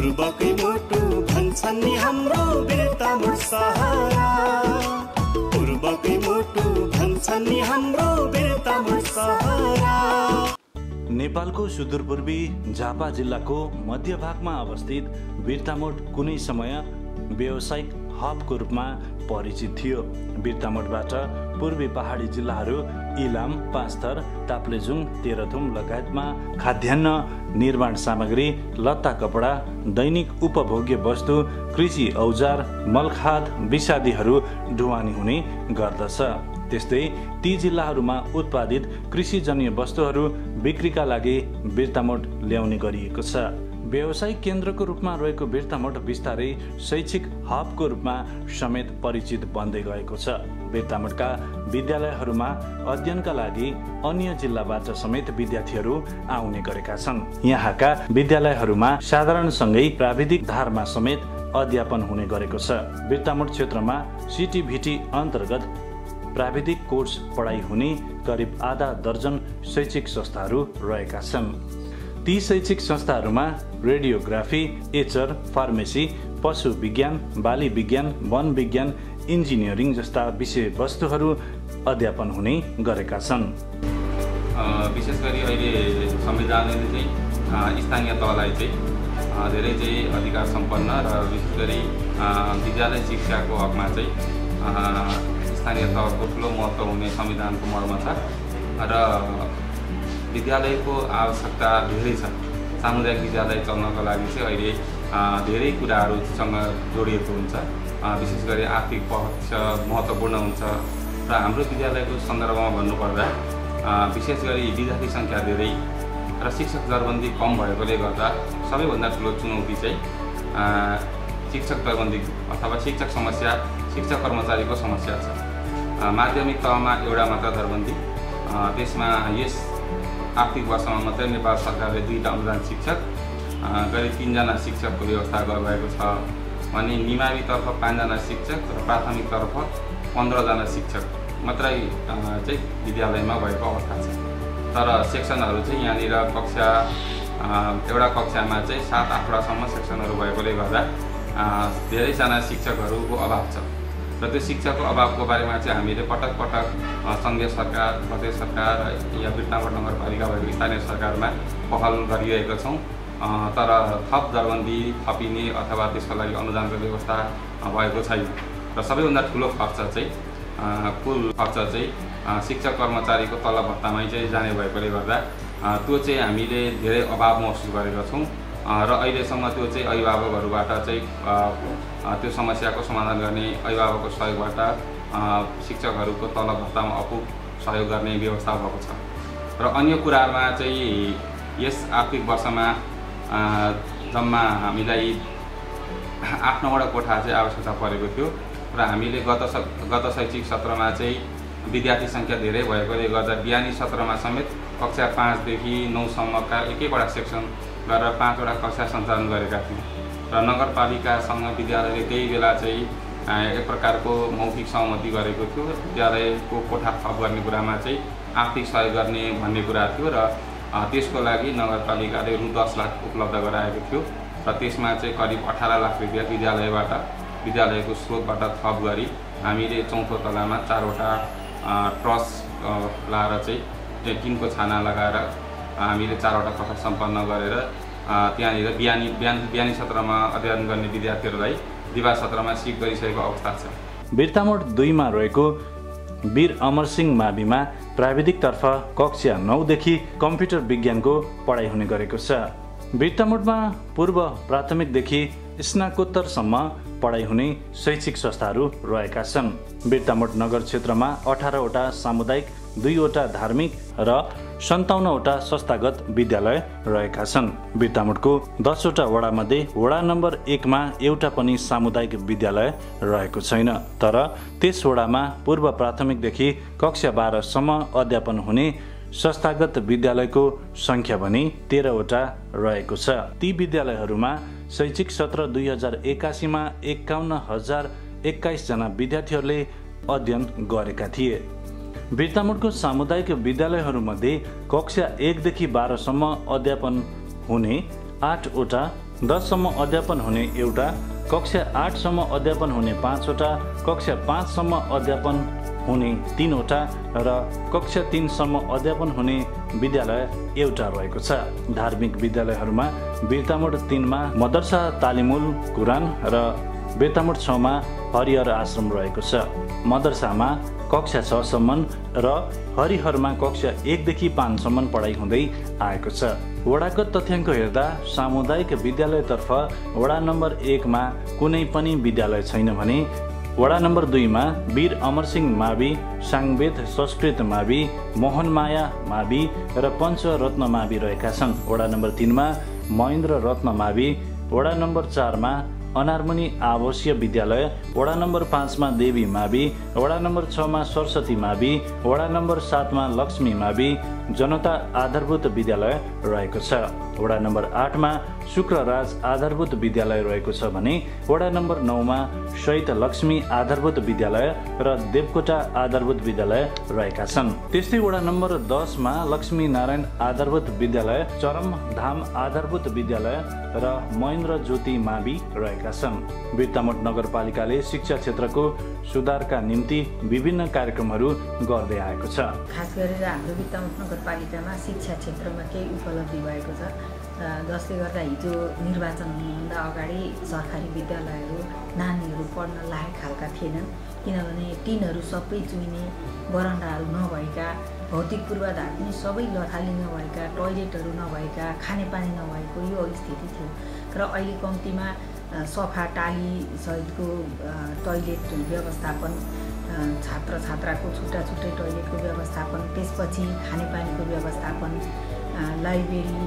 पूर्वकै मुटु भन्छन् नि हाम्रो वीरतामोड सहारा पूर्वकै मुटु भन्छन् नि हाम्रो वीरतामोड सहारा। नेपालको सुदूरपूर्वी झापा जिल्लाको मध्यभागमा अवस्थित वीरतामोड कुनै समय व्यावसायिक हबको रूपमा परिचित थियो। वीरतामोडबाट पूर्वी पहाडी जिल्लाहरू इलाम, पाँचथर, ताप्लेजुङ, तेह्रथुम लगायतमा खाद्यान्न, निर्माण सामग्री, लत्ता कपडा, दैनिक उपभोग्य वस्तु, कृषि औजार, मलखाद, विषादीहरू ढुवानी हुने गर्दछ। त्यस्तै ती जिल्लाहरूमा उत्पादित कृषिजन्य वस्तुहरू बिक्रीका लागि वीरतामोड ल्याउने गरिएको छ। व्यावसायिक केन्द्रको रूपमा रहेको वीरतामोड बिस्तारै शैक्षिक हबको रूपमा समेत परिचित बन्दै गएको छ। वीरतामोडका विद्यालयहरूमा अध्ययनका लागि अन्य जिल्लाबाट समेत विद्यार्थीहरू आउने गरेका छन्। यहाँका विद्यालयहरूमा साधारणसँगै प्राविधिक धारमा समेत अध्यापन हुने गरेको छ। वीरतामोड क्षेत्रमा सिटिभिटी अन्तर्गत प्राविधिक कोर्स पढाइ हुने करिब आधा दर्जन शैक्षिक संस्थाहरू रहेका छन्। ती शैक्षिक संस्थाहरूमा रेडियोग्राफी, एचर, फार्मेसी, पशु विज्ञान, बाली विज्ञान, वन विज्ञान, इन्जिनियरिङ जस्ता विषयवस्तुहरू अध्यापन हुने गरेका छन्। विशेष गरी अहिले संविधानले चाहिँ स्थानीय तहलाई चाहिँ धेरै चाहिँ अधिकार सम्पन्न र विशेष गरी विद्यालय शिक्षाको हकमा चाहिँ स्थानीय तहको ठुलो महत्त्व हुने संविधानको मर्म छ र विद्यालयको आवश्यकता धेरै छ। सामुदायिक विद्यालय चल्नको लागि चाहिँ अहिले धेरै कुराहरूसँग जोडिएको हुन्छ। विशेष गरी आर्थिक पक्ष महत्त्वपूर्ण हुन्छ र हाम्रो विद्यालयको सन्दर्भमा भन्नुपर्दा विशेष गरी विद्यार्थी सङ्ख्या धेरै र शिक्षक दरबन्दी कम भएकोले गर्दा सबैभन्दा ठुलो चुनौती चाहिँ शिक्षक दरबन्दी अथवा शिक्षक समस्या, शिक्षक कर्मचारीको समस्या छ। माध्यमिक तहमा एउटा मात्र दरबन्दी, त्यसमा यस आर्थिक वर्षमा मात्रै नेपाल सरकारले 2टा अनुदान शिक्षक गरी 3जना शिक्षकको व्यवस्था गर्नुभएको छ भने निमावितर्फ 5जना शिक्षक र प्राथमिकतर्फ 15जना शिक्षक मात्रै चाहिँ विद्यालयमा भएको अवस्था छ। तर सेक्सनहरू चाहिँ यहाँनिर एउटा कक्षामा चाहिँ 7-8वटासम्म सेक्सनहरू भएकोले गर्दा धेरैजना शिक्षकहरूको अभाव छ र त्यो शिक्षकको अभावको बारेमा चाहिँ हामीले पटक पटक सङ्घीय सरकार, प्रदेश सरकार या वीरतामोड नगरपालिका भएको स्थानीय सरकारमा पहल गरिरहेका छौँ। तर थप दरबन्दी थपिने अथवा त्यसको लागि अनुदानको व्यवस्था भएको छैन र सबैभन्दा ठुलो खर्च चाहिँ कुल खर्च चाहिँ शिक्षक कर्मचारीको तलब भत्तामै चाहिँ जाने भएकोले गर्दा त्यो चाहिँ हामीले धेरै अभाव महसुस गरेका छौँ र अहिलेसम्म त्यो चाहिँ अभिभावकहरूबाट चाहिँ त्यो समस्याको समाधान गर्ने अभिभावकको सहयोगबाट शिक्षकहरूको तलब भत्तामा अपुग सहयोग गर्ने व्यवस्था भएको छ र अन्य कुराहरूमा चाहिँ यस आर्थिक वर्षमा जम्मा हामीलाई 8-9वटा कोठा चाहिँ आवश्यकता परेको थियो र हामीले गत शैक्षिक सत्रमा चाहिँ विद्यार्थी सङ्ख्या धेरै भएकोले गर्दा बिहानी सत्रमा समेत कक्षा 5 देखि 9 सम्मका एक-एकवटा सेक्सन गरेर 5वटा कक्षा सञ्चालन गरेका थियौँ र नगरपालिकासँग विद्यालयले त्यही बेला चाहिँ एक प्रकारको मौखिक सहमति गरेको थियो। विद्यालयको कोठा थप गर्ने कुरामा चाहिँ आर्थिक सहयोग गर्ने भन्ने कुरा थियो र त्यसको लागि नगरपालिकाले रु 10 लाख उपलब्ध गराएको थियो र त्यसमा चाहिँ करिब 18 लाख रुपियाँ विद्यालयको स्रोतबाट थप गरी हामीले 4थो तलामा 4वटा ट्रस लाएर चाहिँ टिनको छाना लगाएर हामीले 4वटा कोठा सम्पन्न गरेर त्यहाँनिर बिहानी सत्रमा अध्ययन गर्ने विद्यार्थीहरूलाई दिवा सत्रमा सिफ्ट गरिसकेको अवस्था छ। वीरतामोड 2मा रहेको वीर अमरसिंह माविमा प्राविधिकतर्फ कक्षा 9 देखि कम्प्युटर विज्ञानको पढाइ हुने गरेको छ। वीरतामोडमा पूर्व प्राथमिकदेखि स्नाकोत्तरसम्म पढाइ हुने शैक्षिक संस्थाहरू रहेका छन्। वीरतामोड नगर क्षेत्रमा 18वटा सामुदायिक, 2वटा धार्मिक र 57वटा संस्थागत विद्यालय रहेका छन्। वीरतामोडको 10वटा वडामध्ये वडा नम्बर 1मा एउटा पनि सामुदायिक विद्यालय रहेको छैन। तर त्यस वडामा पूर्व प्राथमिकदेखि कक्षा 12सम्म अध्यापन हुने संस्थागत विद्यालयको सङ्ख्या भने 13वटा रहेको छ। ती विद्यालयहरूमा शैक्षिक सत्र 2081मा 51,021 जना विद्यार्थीहरूले अध्ययन गरेका थिए। वीरतामोडको सामुदायिक विद्यालयहरूमध्ये कक्षा 1 देखि 12सम्म अध्यापन हुने 8वटा 10 सम्म अध्यापन हुने एउटा, कक्षा 8 सम्म अध्यापन हुने 5 वटा, कक्षा 5 सम्म अध्यापन हुने 3 वटा र कक्षा 3 सम्म अध्यापन हुने विद्यालय एउटा रहेको छ। धार्मिक विद्यालयहरूमा बिर्तामोड 3 मा मदरसा तालिमुल कुरान र बिर्तामोड 6 मा हरिहर आश्रम रहेको छ। मदरसामा कक्षा 6 सम्म र हरिहरमा कक्षा 1 देखि 5 सम्म पढाइ हुँदै आएको छ। वडागत तथ्याङ्क हेर्दा सामुदायिक विद्यालयतर्फ वडा नम्बर 1 मा कुनै पनि विद्यालय छैन भने वडा नम्बर 2 मा वीर अमरसिंह मावि, साङबेद संस्कृत मावि, मोहनमाया मावि र पञ्चरत्न मावि रहेका छन्। वडा नम्बर 3 मा महेन्द्र रत्न मावि, वडा नम्बर 4 मा अनारमुनि आवासीय विद्यालय, वडा नम्बर 5 मा देवी मावि, वडा नम्बर 6 मा सरस्वती मावि, वडा नम्बर 7 मा लक्ष्मी मावि, जनता आधारभूत विद्यालय रहेको छ। वडा नम्बर 8 मा शुक्रराज आधारभूत विद्यालय रहेको छ भने वडा नम्बर 9 मा शहीद लक्ष्मी आधारभूत विद्यालय र देवकोटा आधारभूत विद्यालय रहेका छन्। त्यस्तै वडा नम्बर 10 मा लक्ष्मी नारायण आधारभूत विद्यालय, चरम धाम आधारभूत विद्यालय र महेन्द्र ज्योति मावि रहेका छन्। बिर्तामोड नगरपालिकाले शिक्षा क्षेत्रको सुधारका निम्ति विभिन्न कार्यक्रमहरू गर्दै आएको छ। खास गरेर हाम्रो बिर्तामोड नगरपालिकामा शिक्षा क्षेत्रमा केही उपलब्धि भएको छ, जसले गर्दा हिजो निर्वाचन हुनुभन्दा अगाडि सरकारी विद्यालयहरू नानीहरू पढ्न लायक खालका थिएनन्, किनभने टिनहरू सबै चुइने, बरन्डाहरू नभएका, भौतिक पूर्वाधार पनि सबै लथाली नभएका, टोयलेटहरू नभएका, खानेपानी नभएको यो स्थिति थियो। र अहिले कम्तीमा सफा टाली सहितको टोयलेट व्यवस्थापन, छात्र छात्राको छुट्टा छुट्टै टोयलेटको व्यवस्थापन, त्यसपछि खानेपानीको व्यवस्थापन, लाइब्रेरी,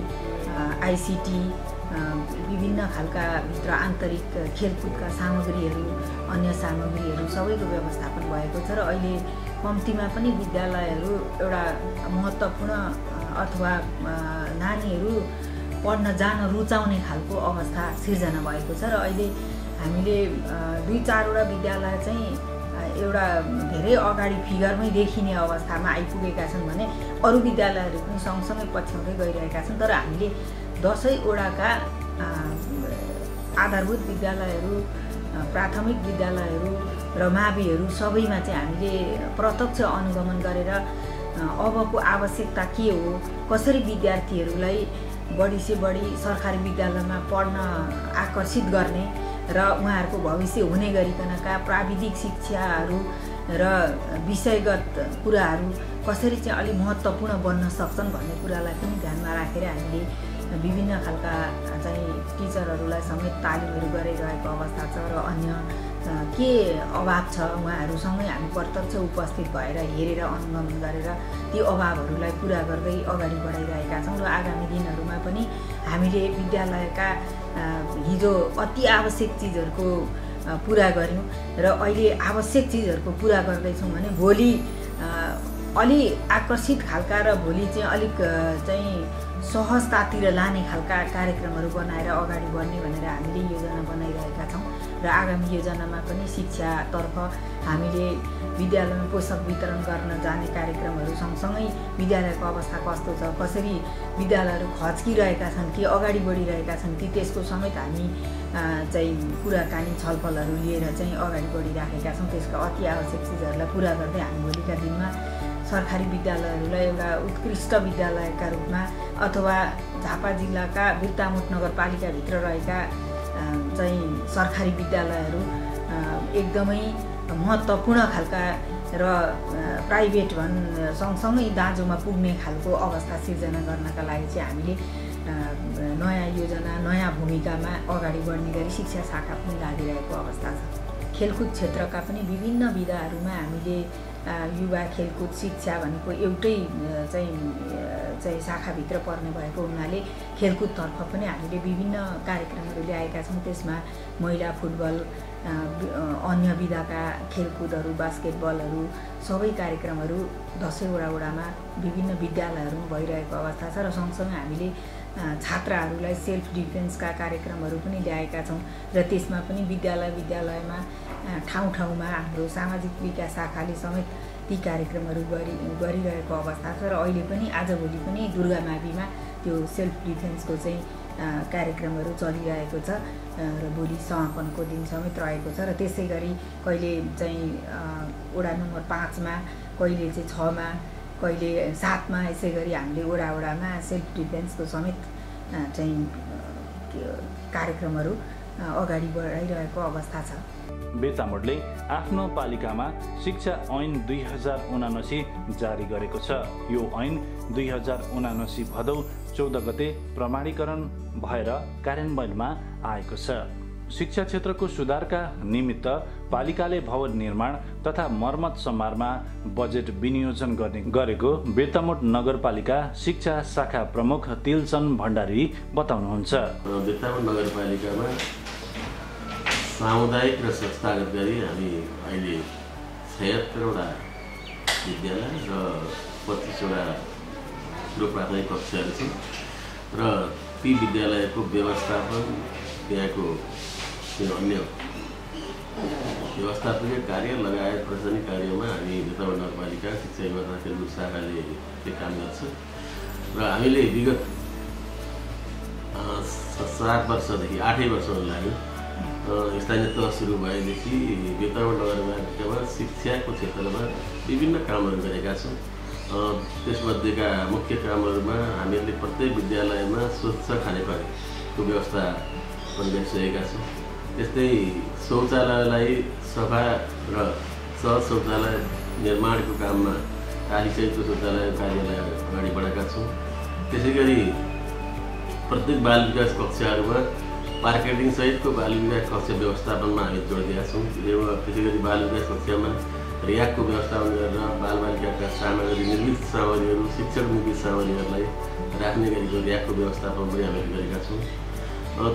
आइसिटी, विभिन्न खालका भित्र आन्तरिक खेलकुदका सामग्रीहरू, अन्य सामग्रीहरू सबैको व्यवस्थापन भएको छ। र अहिले कम्तीमा पनि विद्यालयहरू एउटा महत्त्वपूर्ण अथवा नानीहरू पढ्न जान रुचाउने खालको अवस्था सिर्जना भएको छ। र अहिले हामीले 2-4 वटा विद्यालय चाहिँ एउटा धेरै अगाडि फिगरमै देखिने अवस्थामा आइपुगेका छन् भने अरू विद्यालयहरू पनि सँगसँगै पछ्याउँदै गइरहेका छन्। तर हामीले 10 वटाका आधारभूत विद्यालयहरू, प्राथमिक विद्यालयहरू र माविहरू सबैमा चाहिँ हामीले प्रत्यक्ष अनुगमन गरेर अबको आवश्यकता के हो, कसरी विद्यार्थीहरूलाई बढी से बढी सरकारी विद्यालयमा पढ्न आकर्षित गर्ने र उहाँहरूको भविष्य हुने गरिकनका प्राविधिक शिक्षाहरू र विषयगत कुराहरू कसरी चाहिँ अलिक महत्त्वपूर्ण बन्न सक्छन् भन्ने कुरालाई पनि ध्यानमा राखेर हामीले विभिन्न खालका चाहिँ टिचरहरूलाई समेत तालिमहरू गरिरहेको अवस्था छ। र अन्य के अभाव छ उहाँहरूसँगै हामी प्रत्यक्ष उपस्थित भएर हेरेर अनुगमन गरेर ती अभावहरूलाई पुरा गर्दै अगाडि बढाइरहेका छौँ। र आगामी दिनहरूमा पनि हामीले विद्यालयका हिजो अति आवश्यक चिजहरूको पुरा गऱ्यौँ र अहिले आवश्यक चिजहरूको पुरा गर्दैछौँ भने भोलि अलि आकर्षित खालका र भोलि चाहिँ अलिक चाहिँ सहजतातिर लाने खालका कार्यक्रमहरू बनाएर अगाडि बढ्ने भनेर हामीले योजना बनाइरहेका छौँ। र आगामी योजनामा पनि शिक्षातर्फ हामीले विद्यालयमा पोषक वितरण गर्न जाने कार्यक्रमहरू सँगसँगै विद्यालयको अवस्था कस्तो छ, कसरी विद्यालयहरू खच्किरहेका छन् कि अगाडि बढिरहेका छन् कि त्यसको समेत हामी चाहिँ कुराकानी छलफलहरू लिएर चाहिँ अगाडि बढिराखेका छौँ। त्यसका अति आवश्यक चिजहरूलाई पुरा गर्दै हामी भोलिका दिनमा सरकारी विद्यालयहरूलाई एउटा उत्कृष्ट विद्यालयका रूपमा अथवा झापा जिल्लाका बिर्तामोड नगरपालिकाभित्र रहेका चाहिँ सरकारी विद्यालयहरू एकदमै महत्त्वपूर्ण खालका र प्राइभेट सँगसँगै दाँजोमा पुग्ने खालको अवस्था सिर्जना गर्नका लागि चाहिँ हामीले नयाँ योजना, नयाँ भूमिकामा अगाडि बढ्ने गरी शिक्षा शाखा पनि लागिरहेको अवस्था छ। खेलकुद क्षेत्रका पनि विभिन्न विधाहरूमा हामीले युवा खेलकुद शिक्षा भनेको एउटै चाहिँ शाखाभित्र पर्ने भएको हुनाले खेलकुदतर्फ पनि हामीले विभिन्न कार्यक्रमहरू ल्याएका छौँ। त्यसमा महिला फुटबल, अन्य विधाका खेलकुदहरू, बास्केटबलहरू सबै कार्यक्रमहरू 10 वडामा विभिन्न विद्यालयहरूमा भइरहेको अवस्था छ। र सँगसँगै हामीले छात्राहरूलाई सेल्फ डिफेन्सका कार्यक्रमहरू पनि ल्याएका छौँ र त्यसमा पनि विद्यालयमा ठाउँ ठाउँमा हाम्रो सामाजिक विकास शाखाले समेत ती कार्यक्रमहरू गरिरहेको अवस्था छ। र अहिले पनि आजभोलि पनि दुर्गा माविमा त्यो सेल्फ डिफेन्सको चाहिँ कार्यक्रमहरू चलिरहेको छ र भोलि समापनको दिन समेत रहेको छ र त्यसै गरी कहिले चाहिँ वडा नम्बर 5 मा, कहिले चाहिँ 6 मा, कहिले 7 मा, यसै गरी हामीले वडामा सेल्फ डिफेन्सको समेत चाहिँ कार्यक्रमहरू अगाडि बढाइरहेको अवस्था छ। बिर्तामोडले आफ्नो पालिकामा शिक्षा ऐन 2079 जारी गरेको छ। यो ऐन 2079 भदौ 14 गते प्रमाणीकरण भएर कार्यान्वयनमा आएको छ। शिक्षा क्षेत्रको सुधारका निमित्त पालिकाले भवन निर्माण तथा मर्मत सम्मारमा बजेट विनियोजन गरेको बिर्तामोड नगरपालिका शिक्षा शाखा प्रमुख तिलचन भण्डारी बताउनुहुन्छ। बिर्तामोड नगरपालिकामा सामुदायिक र संस्थागत गरी हामी अहिले 76 वटा विद्यालय र 25 वटा ठुलो प्राथमिक कक्षाहरू छन् र ती विद्यालयको व्यवस्थापन, त्यहाँको अन्य व्यवस्थापकीय कार्य लगायत प्रशासनिक कार्यमा हामी बिर्तामोड नगरपालिका शिक्षा विभाग तथा खेलकुद शाखाले काम गर्छ र हामीले विगत 7 वर्षदेखि 8 वर्ष लाग्यो स्थानीय तह सुरु भएदेखि बिर्तामोड नगरपालिकामा शिक्षाको क्षेत्रमा विभिन्न कामहरू गरेका छौँ। त्यसमध्येका मुख्य कामहरूमा हामीले प्रत्येक विद्यालयमा स्वच्छ खानेपानीको व्यवस्था पनि गरिसकेका छौँ। त्यस्तै शौचालयलाई सफा र सहज शौचालय निर्माणको काममा टालीसहितको शौचालय कार्यलाई अगाडि बढाएका छौँ। त्यसै गरी प्रत्येक बाल विकास कक्षाहरूमा मार्केटिङ सहितको बाल विकास कक्षा व्यवस्थापनमा हामी जोड दिएका छौँ। त्यसै गरी बाल विकास कक्षामा र्याकको व्यवस्थापन गरेर बालबालिकाका सामग्री, निर्मित सामग्रीहरू, शिक्षक निर्मित सामग्रीहरूलाई राख्ने गरीको र्याकको व्यवस्थापन पनि हामीले गरेका छौँ।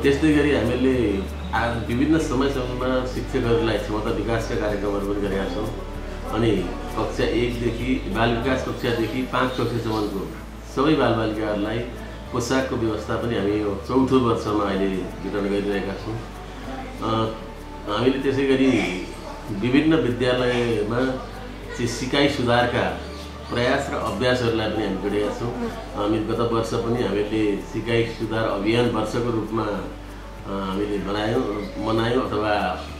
त्यस्तै गरी हामीले विभिन्न समयमा शिक्षकहरूलाई क्षमता विकासका कार्यक्रमहरू पनि गरेका छौँ अनि कक्षा 1 देखि बाल विकास कक्षादेखि 5 कक्षासम्मको सबै बालबालिकाहरूलाई पोसाकको व्यवस्था पनि हामी यो 4थो वर्षमा अहिले वितरण गरिरहेका छौँ। हामीले त्यसै गरी विभिन्न विद्यालयमा सिकाइ सुधारका प्रयास र अभ्यासहरूलाई पनि हामी गरेका छौँ। हामी गत वर्ष पनि हामीले सिकाइ सुधार अभियान वर्षको रूपमा हामीले मनायौँ अथवा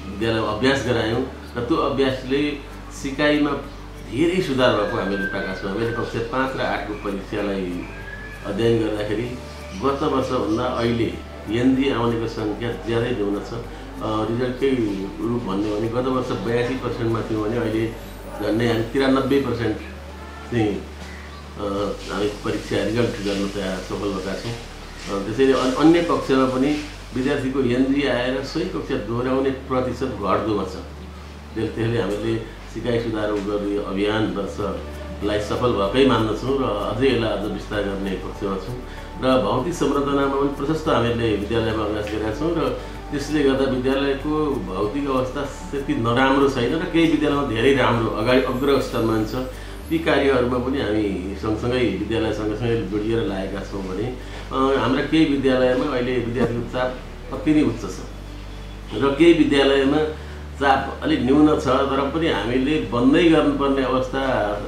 विद्यालयमा अभ्यास गरायौँ र त्यो अभ्यासले सिकाइमा धेरै सुधार भएको हामीले पाएका छौँ। हामीले कक्षा 5 र 8 को परीक्षालाई अध्ययन गर्दाखेरि गत वर्षभन्दा अहिले एनजी आउनेको सङ्ख्या ज्यादै न्यून छ। रिजल्टकै रूप भन्ने हो भने गत वर्ष 82% मा थियो भने अहिले झन्डै हामी 93% चाहिँ हामी परीक्षा रिजल्ट गर्न सफल भएका छौँ। त्यसैले अन्य कक्षामा पनि विद्यार्थीको एनजी आएर सोही कक्षा दोहोऱ्याउने प्रतिशत घट्दोमा छ। त्यसले हामीले सिकाइ सुधार गर्ने अभियान वर्षलाई सफल भएकै मान्दछौँ र अझै यसलाई अझ विस्तार गर्ने पक्षमा छौँ र भौतिक संरचनामा पनि प्रशस्त हामीले विद्यालयमा अभ्यास गरेका छौँ र त्यसले गर्दा विद्यालयको भौतिक अवस्था त्यति नराम्रो छैन र केही विद्यालयमा धेरै राम्रो अगाडि अग्रस्तरमा छ। ती कार्यहरूमा पनि हामी सँगसँगै विद्यालय सँगसँगै जोडिएर लागेका छौँ भने हाम्रा केही विद्यालयमा अहिले विद्यार्थीको चाप अति नै उच्च छ र केही विद्यालयमा चाप अलिक न्यून छ तर पनि हामीले बन्दै गर्नुपर्ने अवस्था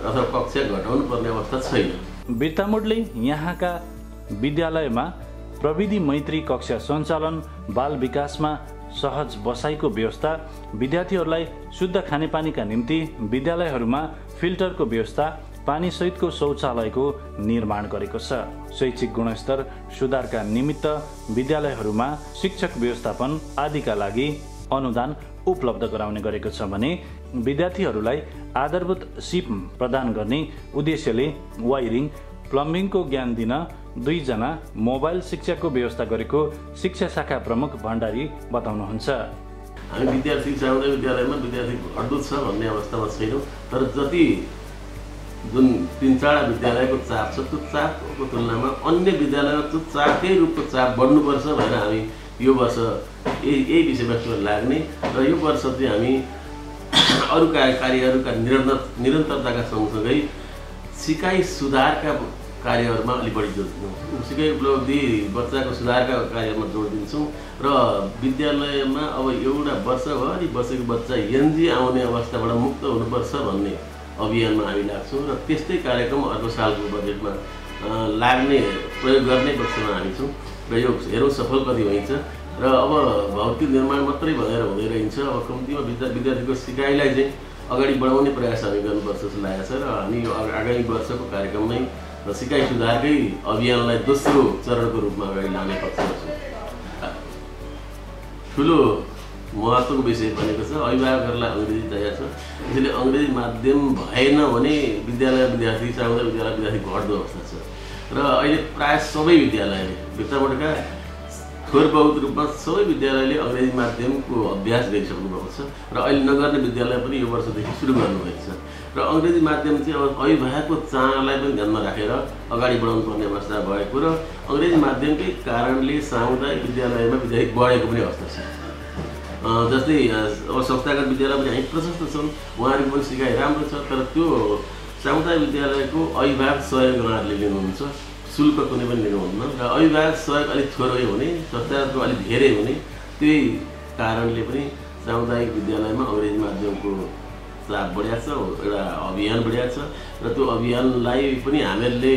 अथवा कक्षा घटाउनु पर्ने अवस्था छैन। बिर्तामोडले यहाँका विद्यालयमा प्रविधि मैत्री कक्षा सञ्चालन, बाल विकासमा सहज बसाइको व्यवस्था, विद्यार्थीहरूलाई शुद्ध खानेपानीका निम्ति विद्यालयहरूमा फिल्टरको व्यवस्था, पानी सहितको शौचालयको निर्माण गरेको छ। शैक्षिक गुणस्तर सुधारका निमित्त विद्यालयहरूमा शिक्षक व्यवस्थापन आदिका लागि अनुदान उपलब्ध गराउने गरेको छ भने विद्यार्थीहरूलाई आधारभूत सिप प्रदान गर्ने उद्देश्यले वायरिङ, प्लम्बिङको ज्ञान दिन 2 जना मोबाइल शिक्षकको व्यवस्था गरेको शिक्षा शाखा प्रमुख भण्डारी बताउनुहुन्छ। हामी विद्यार्थी सामुदायिक विद्यालयमा विद्यार्थी घट्दो छ भन्ने अवस्थामा छैनौँ तर जति जुन 3-4 विद्यालयको चाप छ त्यो चापको तुलनामा अन्य विद्यालयमा त्यो चापकै रूपको चाप बढ्नुपर्छ भनेर हामी यो वर्ष यही विषयवस्तुमा लाग्ने र यो वर्ष चाहिँ हामी अरू कार्यहरूका निरन्तरताका सँगसँगै सिकाइ सुधारका कार्यहरूमा अलि बढी जोड दिन्छौँ। सिकाइ उपलब्धि बच्चाको सुधारका कार्यमा जोड दिन्छौँ र विद्यालयमा अब एउटा वर्षभरि बसेको बच्चा एनजी आउने अवस्थाबाट मुक्त हुनुपर्छ भन्ने अभियानमा हामी लाग्छौँ र त्यस्तै कार्यक्रम अर्को सालको बजेटमा लाग्ने प्रयोग गर्ने पक्षमा हामी छौँ। र यो हेरौँ सफल कति हुन्छ। र अब भौतिक निर्माण मात्रै भनेर हुँदै रहन्छ। अब कम्तीमा विद्यार्थीको सिकाइलाई चाहिँ अगाडि बढाउने प्रयास हामी गर्नुपर्छ जस्तो लागेको छ। र हामी आगामी वर्षको कार्यक्रममै सिकाइ सुधारकै अभियानलाई दोस्रो चरणको रूपमा अगाडि लाने पक्षमा छौँ। ठुलो महत्त्वको विषय भनेको छ अभिभावकहरूलाई अङ्ग्रेजी चाहिएको छ। त्यसैले अङ्ग्रेजी माध्यम भएन भने विद्यार्थी सामुदायिक विद्यालय विद्यार्थी घट्दो अवस्था छ। र अहिले प्रायः सबै विद्यालयले भित्रबाटका थोर बहुत रूपमा सबै विद्यालयले अङ्ग्रेजी माध्यमको अभ्यास गरिसक्नु भएको छ। र अहिले नगर्ने विद्यालय पनि यो वर्षदेखि सुरु गर्नुभएको छ। र अङ्ग्रेजी माध्यम चाहिँ अब अभिभावकको चाहनालाई पनि ध्यानमा राखेर अगाडि बढाउनु पर्ने अवस्था भएको र अङ्ग्रेजी माध्यमकै कारणले सामुदायिक विद्यालयमा विद्यार्थी बढेको पनि अवस्था छ। जस्तै अब संस्थागत विद्यालय पनि हामी प्रशस्त छन्, उहाँहरूको पनि सिकाइ राम्रो छ। तर त्यो सामुदायिक विद्यालयको अभिभावक सहयोग उहाँहरूले लिनुहुन्छ, शुल्क कुनै पनि लिनुहुन्न। र अभिभावक सहयोग अलिक थोरै हुने, संस्थागतको अलिक धेरै हुने, त्यही कारणले पनि सामुदायिक विद्यालयमा अङ्ग्रेजी माध्यमको चाप बढिया छ, एउटा अभियान बढिया छ। र त्यो अभियानलाई पनि हामीहरूले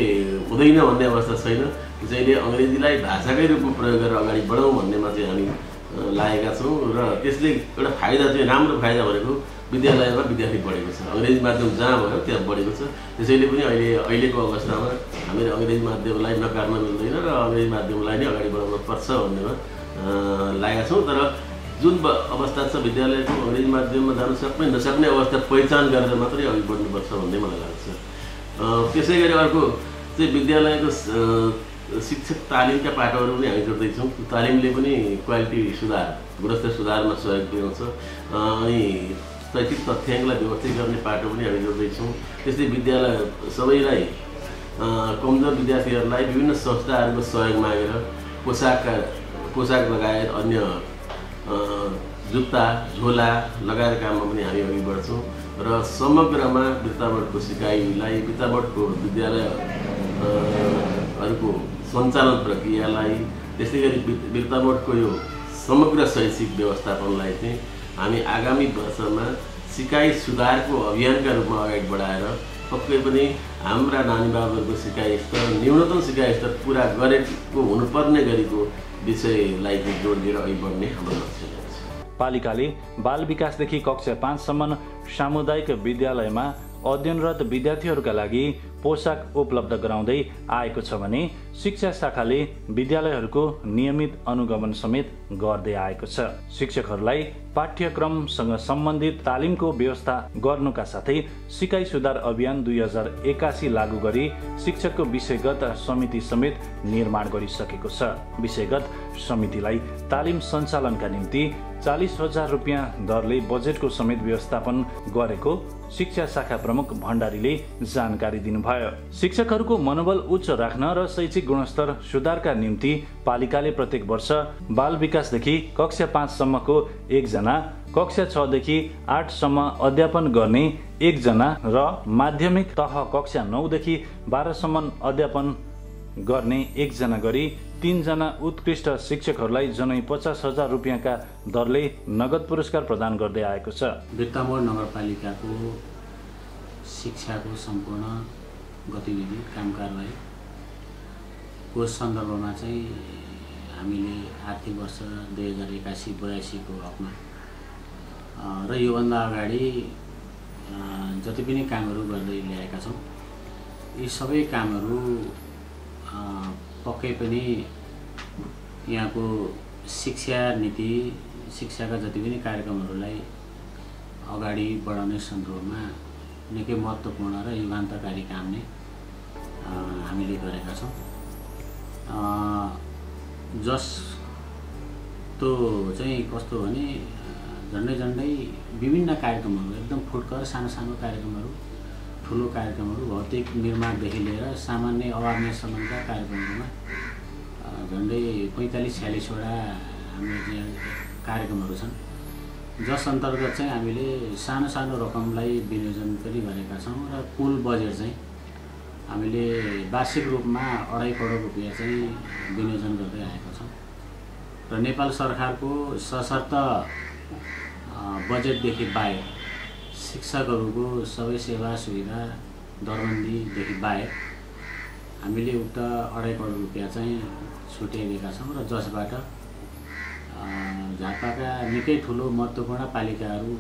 हुँदैन भन्ने अवस्था छैन। त्यसैले अङ्ग्रेजीलाई भाषाकै रूपमा प्रयोग गरेर अगाडि बढाउँ भन्नेमा चाहिँ हामी लागेका छौँ। र त्यसले एउटा फाइदा चाहिँ राम्रो फाइदा भनेको विद्यालयमा विद्यार्थी बढेको छ, अङ्ग्रेजी माध्यम जहाँ भयो त्यहाँ बढेको छ। त्यसैले पनि अहिलेको अवस्थामा हामीले अङ्ग्रेजी माध्यमलाई नकार्न मिल्दैन र अङ्ग्रेजी माध्यमलाई नै अगाडि बढाउनु पर्छ भन्नेमा लागेका छौँ। तर जुन अवस्था छ विद्यालयको अङ्ग्रेजी माध्यममा जान सक्ने नसक्ने अवस्था पहिचान गरेर मात्रै अघि बढ्नुपर्छ भन्ने मलाई लाग्छ। त्यसै गरी अर्को चाहिँ विद्यालयको शिक्षक तालिमका पाटोहरू पनि हामी जोड्दैछौँ। तालिमले पनि क्वालिटी सुधार, गुणस्तर सुधारमा सहयोग पुर्याउँछ। अनि शैक्षिक तथ्याङ्कलाई व्यवस्थित गर्ने पाटो पनि हामी जोड्दैछौँ। त्यस्तै विद्यालय सबैलाई कमजोर विद्यार्थीहरूलाई विभिन्न संस्थाहरूको सहयोग मागेर पोसाक लगायत अन्य जुत्ता झोला लगाएर काममा पनि हामी अघि बढ्छौँ। र समग्रमा बिर्तामोडको सिकाइलाई, बिर्तामोडको विद्यालयहरूको सञ्चालन प्रक्रियालाई, त्यस्तै गरी बिर्तामोडको यो समग्र शैक्षिक व्यवस्थापनलाई चाहिँ हामी आगामी वर्षमा सिकाइ सुधारको अभियानका रूपमा अगाडि बढाएर पक्कै पनि हाम्रा नानीबाबुहरूको सिकाइ स्तर, न्यूनतम सिकाइ स्तर पुरा गरेको हुनुपर्ने गरीको विषयलाई चाहिँ जोड दिएर अघि बढ्ने हाम्रो लक्ष्य छ। पालिकाले बाल विकासदेखि कक्षा 5 सम्म सामुदायिक विद्यालयमा अध्ययनरत विद्यार्थीहरूका लागि पोसाक उपलब्ध गराउँदै आएको छ भने शिक्षा शाखाले विद्यालयहरूको नियमित अनुगमन समेत गर्दै आएको छ। शिक्षकहरूलाई पाठ्यक्रमसँग सम्बन्धित तालिमको व्यवस्था गर्नुका साथै सिकाइ सुधार अभियान 2081 लागू गरी शिक्षकको विषयगत समिति समेत निर्माण गरिसकेको छ। विषयगत समितिलाई तालिम सञ्चालनका निम्ति 40,000 रुपियाँ दरले बजेटको समेत व्यवस्थापन गरेको शिक्षा शाखा प्रमुख भण्डारीले जानकारी दिनुभयो। शिक्षकहरूको मनोबल उच्च राख्न र शैक्षिक गुणस्तर सुधारका निम्ति पालिकाले प्रत्येक वर्ष बाल विकासदेखि कक्षा 5 सम्मको 1 जना, कक्षा 6 देखि 8 सम्म अध्यापन गर्ने 1 जना र माध्यमिक तह कक्षा 9 देखि 12 सम्म अध्यापन गर्ने 1 जना गरी 3 जना उत्कृष्ट शिक्षकहरूलाई जनै 50,000 रुपियाँका दरले नगद पुरस्कार प्रदान गर्दै आएको छ। बिर्तामोड नगरपालिकाको शिक्षाको सम्पूर्ण गतिविधि काम कारबाहीको सन्दर्भमा चाहिँ हामीले आर्थिक वर्ष 2081-82 को हकमा र योभन्दा अगाडि जति पनि कामहरू गर्दै ल्याएका छौँ, यी सबै कामहरू पक्कै पनि यहाँको शिक्षा नीति, शिक्षाका जति पनि कार्यक्रमहरूलाई अगाडि बढाउने सन्दर्भमा निकै महत्त्वपूर्ण र युगान्तकारी काम नै हामीले गरेका छौँ। जस्तो चाहिँ कस्तो भने झन्डै विभिन्न कार्यक्रमहरू, एकदम फुटकर सानो सानो कार्यक्रमहरू, ठुलो कार्यक्रमहरू, भौतिक निर्माणदेखि लिएर सामान्य अवेरनेससम्मका कार्यक्रमहरूमा झन्डै 45-46 वटा हाम्रो यहाँ कार्यक्रमहरू छन्, जस अन्तर्गत चाहिँ हामीले सानो सानो रकमलाई विनियोजन पनि गरेका छौँ र कुल बजेट चाहिँ हामीले वार्षिक रूपमा 2.5 करोड रुपियाँ चाहिँ विनियोजन गर्दै आएका छौँ। र नेपाल सरकारको सशर्त बजेटदेखि बाहेक शिक्षकहरूको सबै सेवा सुविधा दरबन्दीदेखि बाहेक हामीले उक्त 2.5 करोड रुपियाँ चाहिँ छुट्याइदिएका छौँ र जसबाट झापाका निकै ठुलो महत्त्वपूर्ण पालिकाहरू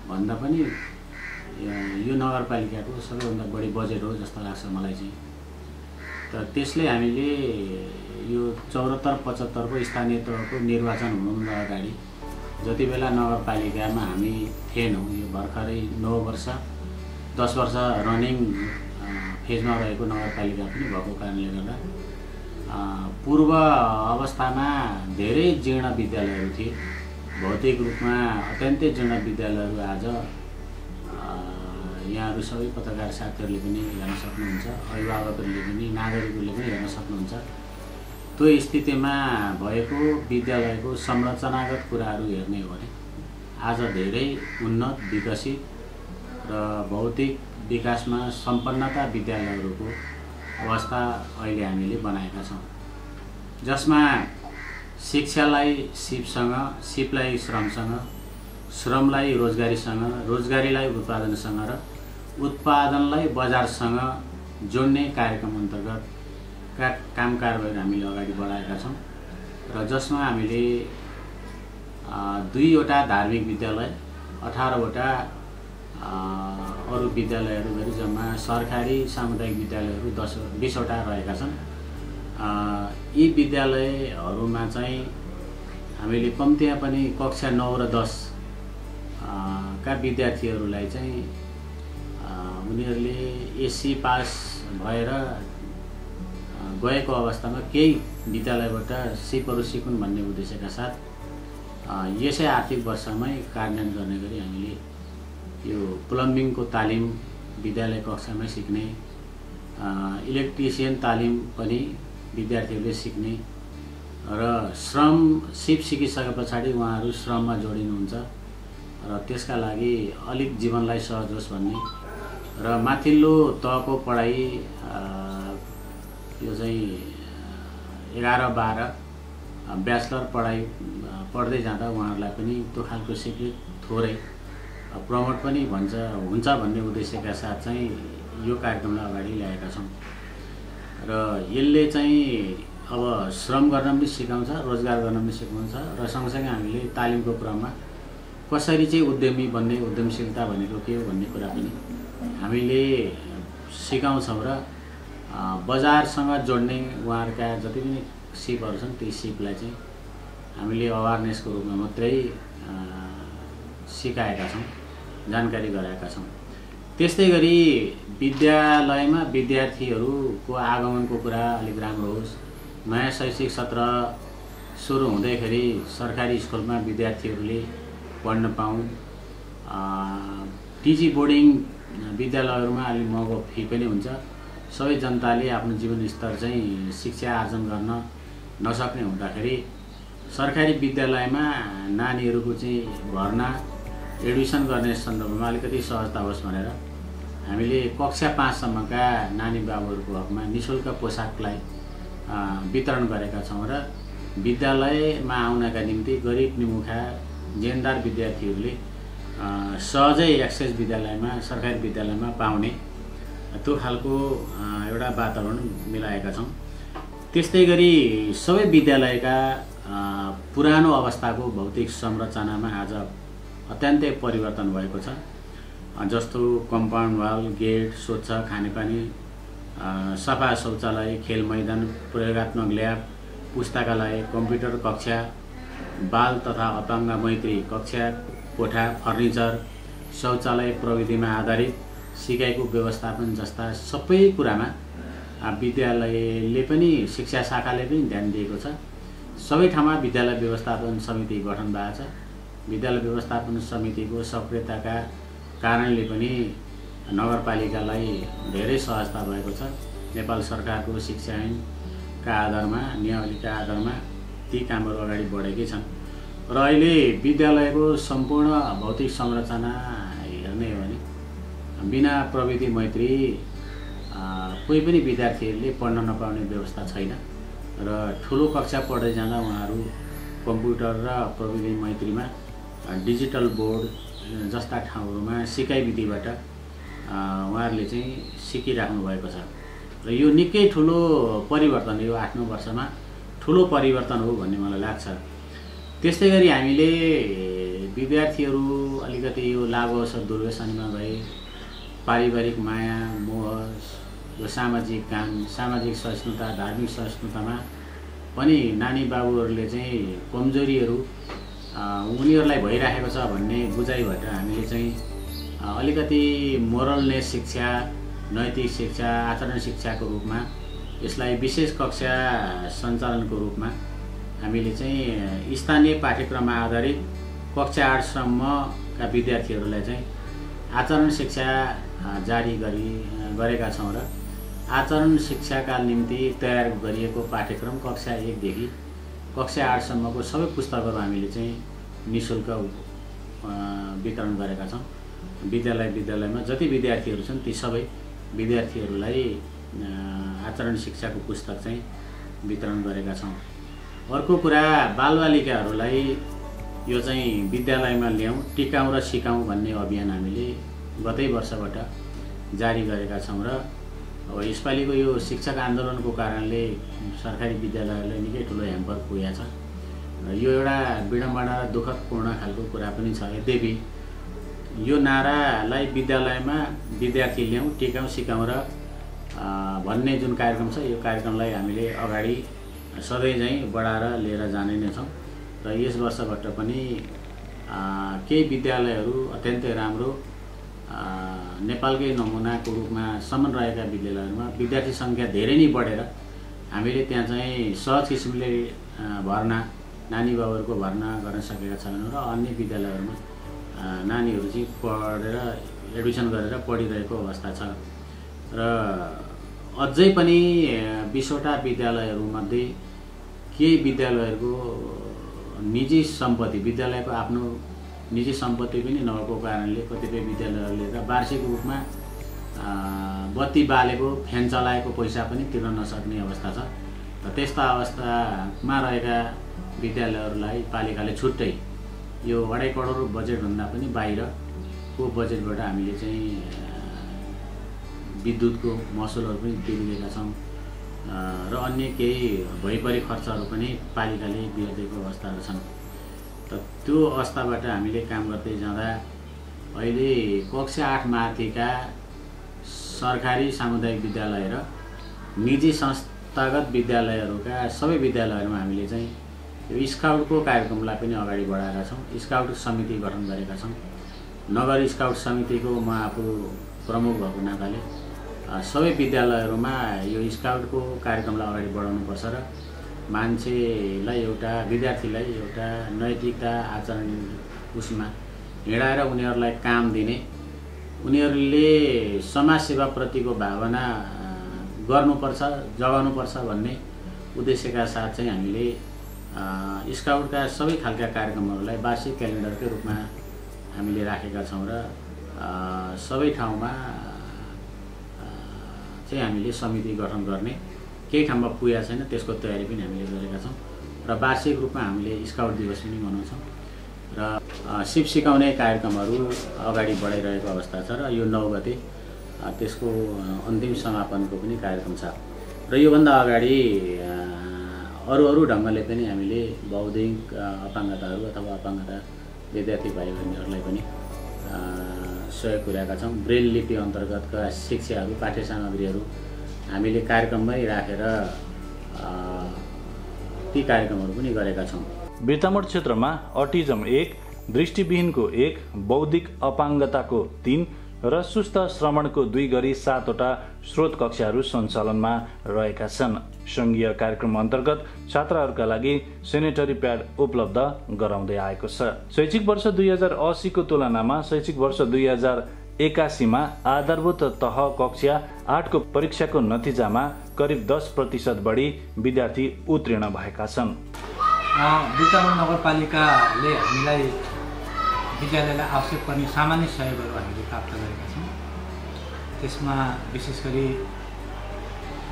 भन्दा पनि यो नगरपालिकाको सबैभन्दा बढी बजेट हो जस्तो लाग्छ मलाई चाहिँ। त त्यसले हामीले यो 74-75 को स्थानीय तहको निर्वाचन हुनुभन्दा अगाडि जति बेला नगरपालिकामा हामी थिएनौँ, यो भर्खरै 9 वर्ष 10 वर्ष रनिङ फेजमा रहेको नगरपालिका पनि भएको कारणले गर्दा पूर्व अवस्थामा धेरै जीर्ण विद्यालयहरू थिए। भौतिक रूपमा अत्यन्तै जीर्ण विद्यालयहरू आज यहाँहरू सबै पत्रकार साथीहरूले पनि हेर्न सक्नुहुन्छ, अभिभावकहरूले पनि, नागरिकहरूले पनि हेर्न सक्नुहुन्छ। त्यो स्थितिमा भएको विद्यालयको संरचनागत कुराहरू हेर्ने हो भने आज धेरै उन्नत, विकसित र भौतिक विकासमा सम्पन्नता विद्यालयहरूको अवस्था अहिले हामीले बनाएका छौँ, जसमा शिक्षालाई सिपसँग, सिपलाई श्रमसँग, श्रमलाई रोजगारीसँग, रोजगारीलाई उत्पादनसँग र उत्पादनलाई बजारसँग जोड्ने कार्यक्रम अन्तर्गत काम कारबाही हामीले अगाडि बढाएका छौँ र जसमा हामीले 2वटा धार्मिक विद्यालय, 18वटा अरू विद्यालयहरू गरी जम्मा सरकारी सामुदायिक विद्यालयहरू 20वटा रहेका छन्। यी विद्यालयहरूमा चाहिँ हामीले कम्तीमा पनि कक्षा 9 र 10 का विद्यार्थीहरूलाई चाहिँ उनीहरूले एससी पास भएर गएको अवस्थामा केही विद्यालयबाट सिपहरू सिकुन् भन्ने उद्देश्यका साथ यसै आर्थिक वर्षमै कार्यान्वयन गर्ने गरी हामीले यो प्लम्बिङको तालिम विद्यालय कक्षामै सिक्ने, इलेक्ट्रिसियन तालिम पनि विद्यार्थीहरूले सिक्ने र श्रम सिप सिकिसके पछाडि उहाँहरू श्रममा जोडिनुहुन्छ र त्यसका लागि अलिक जीवनलाई सहज होस् भन्ने र माथिल्लो तहको पढाइ यो चाहिँ 11-12 ब्याचलर पढाइ पढ्दै जाँदा उहाँहरूलाई पनि त्यो खालको सिपले थोरै प्रमोट पनि हुन्छ भन्ने उद्देश्यका साथ चाहिँ यो कार्यक्रमलाई अगाडि ल्याएका छौँ र यसले चाहिँ अब श्रम गर्न पनि सिकाउँछ, रोजगार गर्न पनि सिकाउँछ र सँगसँगै हामीले तालिमको क्रममा कसरी चाहिँ उद्यमी बन्ने, उद्यमशीलता भनेको के हो भन्ने कुरा पनि हामीले सिकाउँछौँ र बजारसँग जोड्ने उहाँहरूका जति पनि सिपहरू छन् ती सिपलाई चाहिँ हामीले अवेरनेसको रूपमा मात्रै सिकाएका छौँ, जानकारी गराएका छौँ। त्यस्तै गरी विद्यालयमा विद्यार्थीहरूको आगमनको कुरा अलिक राम्रो होस्, नयाँ शैक्षिक सत्र सुरु हुँदैखेरि सरकारी स्कुलमा विद्यार्थीहरूले पढ्न पाउन्, टिजी बोर्डिङ विद्यालयहरूमा अलिक महँगो फी पनि हुन्छ, सबै जनताले आफ्नो जीवनस्तर चाहिँ शिक्षा आर्जन गर्न नसक्ने हुँदाखेरि सरकारी विद्यालयमा नानीहरूको चाहिँ भर्ना एडमिसन गर्ने सन्दर्भमा अलिकति सहजता होस् भनेर हामीले कक्षा 5 सम्मका नानी बाबुहरूको हकमा निःशुल्क पोसाकलाई वितरण गरेका छौँ र विद्यालयमा आउनका निम्ति गरिब निमुखा जेनदार विद्यार्थीहरूले सहजै एक्सेस विद्यालयमा, सरकारी विद्यालयमा पाउने त्यो खालको एउटा वातावरण मिलाएका छौँ। त्यस्तै गरी सबै विद्यालयका पुरानो अवस्थाको भौतिक संरचनामा आज अत्यन्तै परिवर्तन भएको छ, जस्तो कम्पाउन्ड वाल, गेट, स्वच्छ खानेपानी, सफा शौचालय, खेल मैदान, प्रयोगात्मक ल्याब, पुस्तकालय, कम्प्युटर कक्षा, बाल तथा अपाङ्ग मैत्री कक्षा कोठा, फर्निचर, शौचालय प्रविधिमा आधारित सिकाइको व्यवस्थापन जस्ता सबै कुरामा विद्यालयले पनि, शिक्षा शाखाले पनि ध्यान दिएको छ। सबै ठाउँमा विद्यालय व्यवस्थापन समिति गठन भएको छ। विद्यालय व्यवस्थापन समितिको सक्रियताका कारणले पनि नगरपालिकालाई धेरै सहजता भएको छ। नेपाल सरकारको शिक्षा ऐनका आधारमा, नियमावलीका आधारमा ती कामहरू अगाडि बढेकै छन् र अहिले विद्यालयको सम्पूर्ण भौतिक संरचना हेर्ने हो भने बिना प्रविधि मैत्री कोही पनि विद्यार्थीहरूले पढ्न नपाउने व्यवस्था छैन र ठुलो कक्षा पढ्दै जाँदा उहाँहरू कम्प्युटर र प्रविधि मैत्रीमा डिजिटल बोर्ड जस्ता ठाउँहरूमा सिकाइ विधिबाट उहाँहरूले चाहिँ सिकिराख्नु भएको छ र यो निकै ठुलो परिवर्तन, यो 8-9 वर्षमा ठुलो परिवर्तन हो भन्ने मलाई लाग्छ। त्यस्तै गरी हामीले विद्यार्थीहरू अलिकति यो लाभ अवसर दुर्व्यसनमा गए, पारिवारिक माया मोह, यो सामाजिक काम, सामाजिक सहिष्णुता, धार्मिक सहिष्णुतामा पनि नानी बाबुहरूले चाहिँ कमजोरीहरू उनीहरूलाई भइराखेको छ भन्ने बुझाइबाट हामीले चाहिँ अलिकति मोरलनेस शिक्षा, नैतिक शिक्षा, आचरण शिक्षाको रूपमा यसलाई विशेष कक्षा सञ्चालनको रूपमा हामीले चाहिँ स्थानीय पाठ्यक्रममा आधारित कक्षा 8सम्मका विद्यार्थीहरूलाई चाहिँ आचरण शिक्षा जारी गरेका छौँ र आचरण शिक्षाका निम्ति तयार गरिएको पाठ्यक्रम कक्षा 1 देखि कक्षा 8सम्मको सबै पुस्तकहरू हामीले चाहिँ निःशुल्क वितरण गरेका छौँ। विद्यालयमा जति विद्यार्थीहरू छन् ती सबै विद्यार्थीहरूलाई आचरण शिक्षाको पुस्तक चाहिँ वितरण गरेका छौँ। अर्को कुरा, बालबालिकाहरूलाई यो चाहिँ विद्यालयमा ल्याउँ, टिकाउँ र सिकाउँ भन्ने अभियान हामीले गतै वर्षबाट जारी गरेका छौँ र अब यसपालिको यो शिक्षक आन्दोलनको कारणले सरकारी विद्यालयहरूलाई निकै ठुलो ह्याम्पर पुगेको छ र यो एउटा विडम्बना र दुःखदपूर्ण खालको कुरा पनि छ। यद्यपि यो नारालाई विद्यालयमा विद्यार्थी ल्याउँ, टिकाउँ, सिकाउँ र भन्ने जुन कार्यक्रम छ, यो कार्यक्रमलाई हामीले अगाडि सधैँ चाहिँ बढाएर लिएर जाने नै छौँ र यस वर्षबाट पनि केही विद्यालयहरू अत्यन्तै राम्रो नेपालकै नमुनाको रूपमा सम्म रहेका विद्यालयहरूमा विद्यार्थी सङ्ख्या धेरै नै बढेर हामीले त्यहाँ चाहिँ सहज किसिमले भर्ना, नानी बाबुहरूको भर्ना गर्न सकेका छैनौँ र अन्य विद्यालयहरूमा नानीहरू चाहिँ पढेर एडमिसन गरेर पढिरहेको अवस्था छ र अझै पनि 20वटा विद्यालयहरूमध्ये केही विद्यालयहरूको निजी सम्पत्ति, विद्यालयको आफ्नो निजी सम्पत्ति पनि नभएको कारणले कतिपय विद्यालयहरूले त वार्षिक रूपमा बत्ती बालेको, फ्यान चलाएको पैसा पनि तिर्न नसक्ने अवस्था छ र त्यस्ता अवस्थामा रहेका विद्यालयहरूलाई पालिकाले छुट्टै यो 2.5 करोड बजेटभन्दा पनि बाहिरको बजेटबाट हामीले चाहिँ विद्युतको महसुलहरू पनि तिरिरहेका छौँ र अन्य केही भइपरि खर्चहरू पनि पालिकाले बिहोरेको अवस्थाहरू छन्। त त्यो अवस्थाबाट हामीले काम गर्दै जाँदा अहिले कक्षा 8 माथिका सरकारी सामुदायिक विद्यालय र निजी संस्थागत विद्यालयहरूका सबै विद्यालयहरूमा हामीले चाहिँ यो स्काउटको कार्यक्रमलाई पनि अगाडि बढाएका छौँ। स्काउट समिति गठन गरेका छौँ। नगर स्काउट समितिको म आफू प्रमुख भएको नाताले सबै विद्यालयहरूमा यो स्काउटको कार्यक्रमलाई अगाडि बढाउनुपर्छ र मान्छेलाई एउटा विद्यार्थीलाई एउटा नैतिकता आचरण उसमा हिँडाएर उनीहरूलाई काम दिने, उनीहरूले समाजसेवाप्रतिको भावना गर्नुपर्छ, जगाउनुपर्छ भन्ने उद्देश्यका साथ चाहिँ हामीले स्काउटका सबै खालका कार्यक्रमहरूलाई वार्षिक क्यालेन्डरकै रूपमा हामीले राखेका छौँ र सबै ठाउँमा चाहिँ हामीले समिति गठन गर्ने, केही ठाउँमा पुगेको छैन त्यसको तयारी पनि हामीले गरेका छौँ र वार्षिक रूपमा हामीले स्काउट दिवस पनि मनाउँछौँ र सिप सिकाउने कार्यक्रमहरू अगाडि बढाइरहेको अवस्था छ र यो 9 गते त्यसको अन्तिम समापनको पनि कार्यक्रम छ र योभन्दा अगाडि अरू ढङ्गले पनि हामीले बौद्धिक अपाङ्गताहरू अथवा अपाङ्गता विद्यार्थी भाइ बहिनीहरूलाई पनि सहयोग पुर्याएका छौँ। ब्रेल लिपि अन्तर्गतका शिक्षाहरू, पाठ्य सामग्रीहरू हामीले कार्यक्रममै राखेर ती कार्यक्रमहरू पनि गरेका छौँ। बिर्तामोड क्षेत्रमा अटिजम 1, दृष्टिविहीनको 1, बौद्धिक अपाङ्गताको 3 र सुस्त श्रवणको 2 गरी 7वटा स्रोत कक्षाहरू सञ्चालनमा रहेका छन्। सङ्घीय कार्यक्रम अन्तर्गत छात्राहरूका लागि सेनिटरी प्याड उपलब्ध गराउँदै आएको छ। शैक्षिक वर्ष 2080 को तुलनामा शैक्षिक वर्ष 2081मा आधारभूत तह कक्षा 8 को परीक्षाको नतिजामा करिब 10% बढी विद्यार्थी उत्तीर्ण भएका छन्। बिर्तामोड नगरपालिकाले हामीलाई विद्यालयलाई आवश्यक पर्ने सामान्य सहयोगहरू हामीले प्राप्त गरेका छौँ। त्यसमा विशेष गरी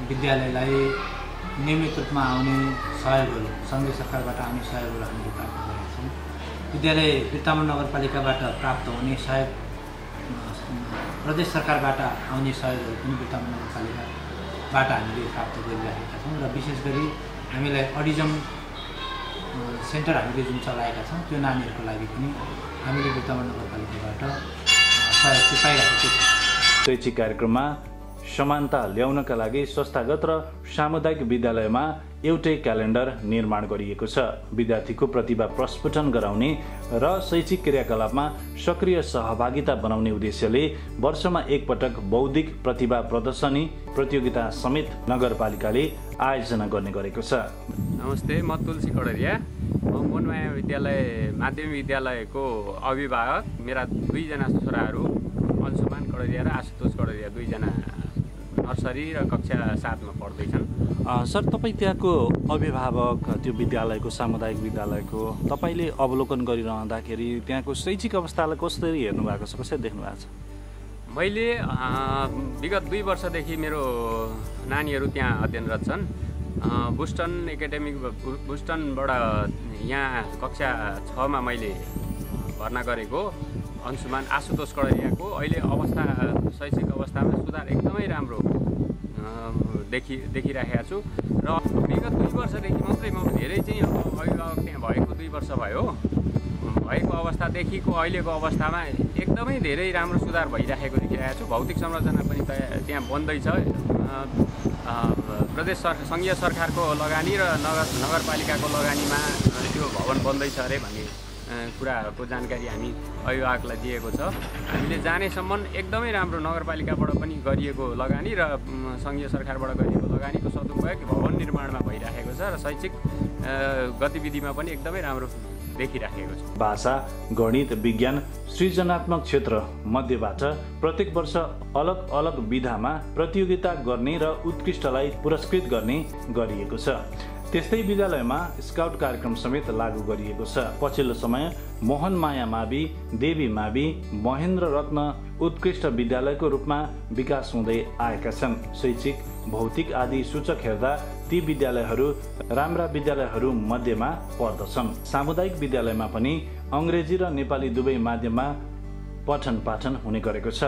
विद्यालयलाई नियमित रूपमा आउने सहयोगहरू, सङ्घीय सरकारबाट आउने सहयोगहरू हामीले प्राप्त गरेका छौँ। विद्यालय बिर्तामोड नगरपालिकाबाट प्राप्त हुने सहयोग, प्रदेश सरकारबाट आउने सहयोगहरू पनि बिर्तामोड नगरपालिका हामीले प्राप्त गरिरहेका छौँ र विशेष गरी हामीलाई अडिजम सेन्टर हामीले जुन चलाएका छौँ त्यो नानीहरूको लागि पनि हामीले बिर्तामोड नगरपालिकाबाट सहयोग चाहिँ पाइरहेको छ। शैक्षिक कार्यक्रममा समानता ल्याउनका लागि संस्थागत र सामुदायिक विद्यालयमा एउटै क्यालेन्डर निर्माण गरिएको छ। विद्यार्थीको प्रतिभा प्रस्फुटन गराउने र शैक्षिक क्रियाकलापमा सक्रिय सहभागिता बनाउने उद्देश्यले वर्षमा एकपटक बौद्धिक प्रतिभा प्रदर्शनी प्रतियोगिता समेत नगरपालिकाले आयोजना गर्ने गरेको छ। नमस्ते, म तुलसी कडेरिया, म मनमाया विद्यालय माध्यमिक विद्यालयको अभिभावक। मेरा दुईजना छोराहरू अंशुमान कडेरिया र आशुतोष कडेरिया, दुईजना नर्सरी र कक्षा 7 मा पढ्दैछन्। सर, तपाईँ त्यहाँको अभिभावक, त्यो विद्यालयको सामुदायिक विद्यालयको तपाईँले अवलोकन गरिरहँदाखेरि त्यहाँको शैक्षिक अवस्थालाई कसरी हेर्नु भएको छ, कसरी देख्नु भएको छ? मैले विगत 2 वर्षदेखि मेरो नानीहरू त्यहाँ अध्ययनरत छन्। बुस्टन बुस्टनबाट यहाँ कक्षा 6 मा मैले भर्ना गरेको अंशुमान आशुतोष कडेरियाको अहिले अवस्था, शैक्षिक अवस्थामा सुधार एकदमै राम्रो देखिराखेको छु र विगत 2 वर्षदेखि मात्रै म धेरै चाहिँ अभिभावक त्यहाँ भएको 2 वर्ष भयो भएको अवस्थादेखिको अहिलेको अवस्थामा एकदमै धेरै राम्रो सुधार भइराखेको देखिरहेको छु। भौतिक संरचना पनि त्यहाँ बन्दैछ। प्रदेश सङ्घीय सरकारको लगानी र नगरपालिकाको लगानीमा त्यो भवन बन्दैछ अरे भन्ने कुराको जानकारी हामी अभिभावकलाई दिएको छ। हामीले जानेसम्म एकदमै राम्रो नगरपालिकाबाट पनि गरिएको लगानी र सङ्घीय सरकारबाट गरिएको लगानीको सदुपयोग भवन निर्माणमा भइराखेको छ र शैक्षिक गतिविधिमा पनि एकदमै राम्रो देखिराखेको छ। भाषा, गणित, विज्ञान, सृजनात्मक क्षेत्र मध्येबाट प्रत्येक वर्ष अलग अलग विधामा प्रतियोगिता गर्ने र उत्कृष्टलाई पुरस्कृत गर्ने गरिएको छ। त्यस्तै विद्यालयमा स्काउट कार्यक्रम समेत लागू गरिएको छ। पछिल्लो समय मोहनमाया मावि, देवी मावि, महेन्द्र रत्न उत्कृष्ट विद्यालयको रूपमा विकास हुँदै आएका छन्। शैक्षिक, भौतिक आदि सूचक हेर्दा ती विद्यालयहरू राम्रा विद्यालयहरू मध्येमा पर्दछन्। सामुदायिक विद्यालयमा पनि अङ्ग्रेजी र नेपाली दुवै माध्यममा पठन पाठन हुने गरेको छ।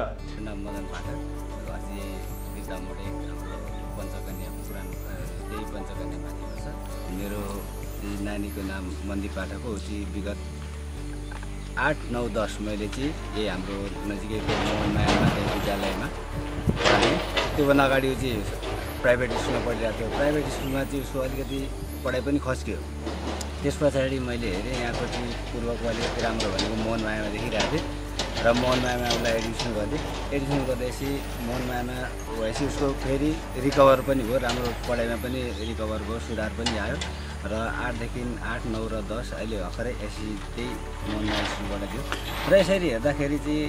मेरो नानीको नाम मन्दिर पाठक हो। चाहिँ विगत 8, 9, 10 मैले चाहिँ यही हाम्रो नजिकैको मोहनमाया माध्यमिक विद्यालयमा पढेँ। त्योभन्दा अगाडि चाहिँ प्राइभेट स्कुलमा पढिरहेको थियो। प्राइभेट स्कुलमा चाहिँ उसको अलिकति पढाइ पनि खस्क्यो। त्यस पछाडि मैले हेरेँ यहाँको चाहिँ पूर्वको अलिकति राम्रो भनेको मोहनमायामा देखिरहेको थिएँ र मोहनमायामा उसलाई एडमिसन गरिदिएँ। एडमिसन गर्दैपछि मोहनमायामा भएपछि उसको फेरि रिकभर पनि भयो, राम्रो पढाइमा पनि रिकभर भयो, सुधार पनि आयो र 8देखि 8, 9 र 10 अहिले भर्खरै एससी त्यही मोहनमाया स्कुलबाट थियो। र यसरी हेर्दाखेरि चाहिँ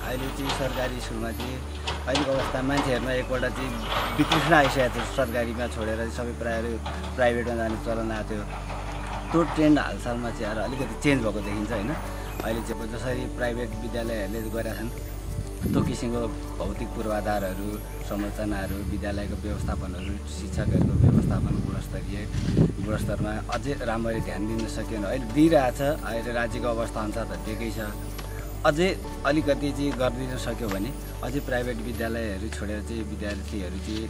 अहिले चाहिँ सरकारी स्कुलमा चाहिँ अहिलेको अवस्था मान्छेहरूमा एकपल्ट चाहिँ वितृष्णा आइसकेको थियो। सरकारीमा छोडेर सबै प्राइभेटमा जाने चलन आएको थियो। त्यो ट्रेन्ड हालसालमा चाहिँ आएर अलिकति चेन्ज भएको देखिन्छ होइन। अहिले चाहिँ जसरी प्राइभेट विद्यालयहरूले गरेका छन् त्यो किसिमको भौतिक पूर्वाधारहरू, संरचनाहरू, विद्यालयको व्यवस्थापनहरू, शिक्षकहरूको व्यवस्थापन गुणस्तरमा अझै राम्ररी ध्यान दिन सकिएन। अहिले दिइरहेछ। अहिले राज्यको अवस्था अनुसार त दिएकै छ। अझै अलिकति चाहिँ गरिदिन सक्यो भने अझै प्राइभेट विद्यालयहरू छोडेर चाहिँ विद्यार्थीहरू चाहिँ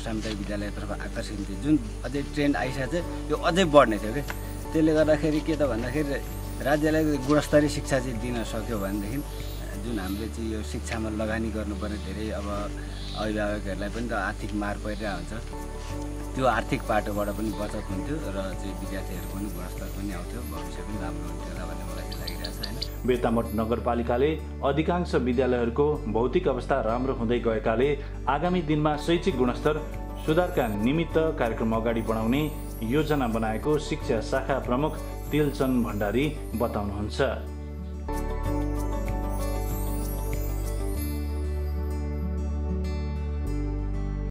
सामुदायिक विद्यालयतर्फ आकर्षित थिए। जुन अझै ट्रेन्ड आइसकेको छ यो अझै बढ्ने थियो क्या। त्यसले गर्दाखेरि के त भन्दाखेरि राज्यलाई गुणस्तरीय शिक्षा चाहिँ दिन सक्यो भनेदेखि जुन हामीले चाहिँ यो शिक्षामा लगानी गर्नुपर्ने धेरै अब अभिभावकहरूलाई पनि त आर्थिक मार परिरहेको हुन्छ। त्यो आर्थिक पाटोबाट पनि बचत हुन्थ्यो र चाहिँ विद्यार्थीहरूको पनि गुणस्तर पनि आउँथ्यो, भविष्य पनि राम्रो हुन्थ्यो होला भन्ने मलाई चाहिँ लागिरहेको छ होइन। बिर्तामोड नगरपालिकाले अधिकांश विद्यालयहरूको भौतिक अवस्था राम्रो हुँदै गएकाले आगामी दिनमा शैक्षिक गुणस्तर सुधारका निमित्त कार्यक्रम अगाडि बढाउने योजना बनाएको शिक्षा शाखा प्रमुख तिलचन भण्डारी बताउनुहुन्छ।